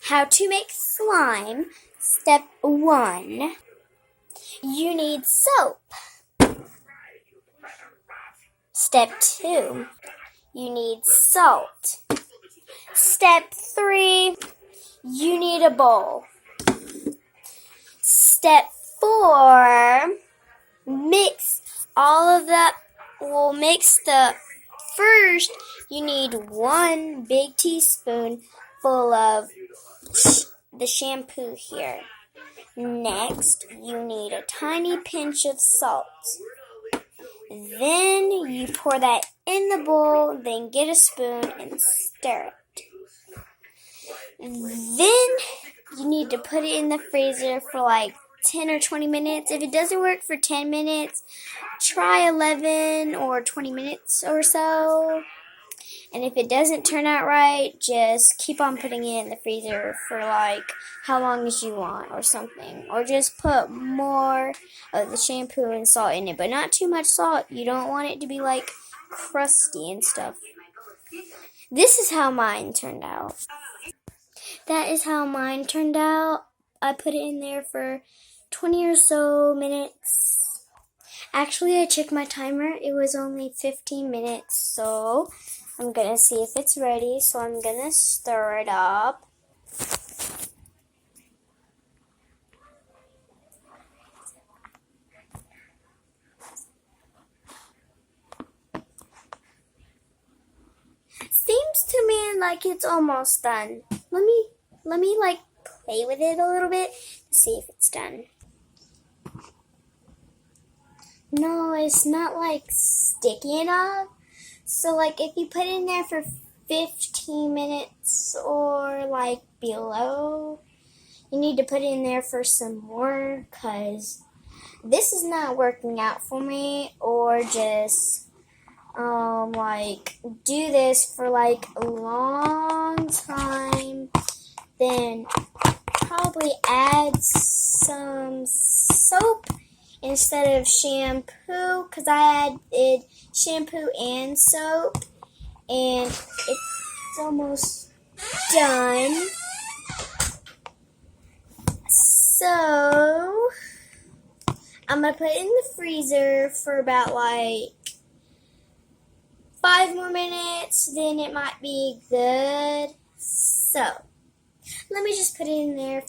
How to make slime. Step 1. You need soap. Step 2. You need salt. Step 3. You need a bowl. Step 4. Mix all of that. We'll mix the first. You need 1 big teaspoon full of the shampoo here. Next, you need a tiny pinch of salt. Then you pour that in the bowl, then get a spoon and stir it. Then you need to put it in the freezer for like 10 or 20 minutes. If it doesn't work for 10 minutes, try 11 or 20 minutes or so. And if it doesn't turn out right, just keep on putting it in the freezer for like how long as you want or something. Or just put more of the shampoo and salt in it, but not too much salt. You don't want it to be like crusty and stuff. This is how mine turned out. That is how mine turned out. I put it in there for 20 or so minutes. Actually, I checked my timer. It was only 15 minutes, so I'm going to see if it's ready. So I'm going to stir it up. Seems to me like it's almost done. Let me like play with it a little bit to see if it's done. No, it's not like sticky enough. So like if you put it in there for 15 minutes or like below, you need to put it in there for some more, because this is not working out for me. Or just like do this for like a long time, then probably add some soap instead of shampoo, because I added shampoo and soap, and it's almost done. So I'm going to put it in the freezer for about like 5 more minutes, then it might be good. So let me just put it in there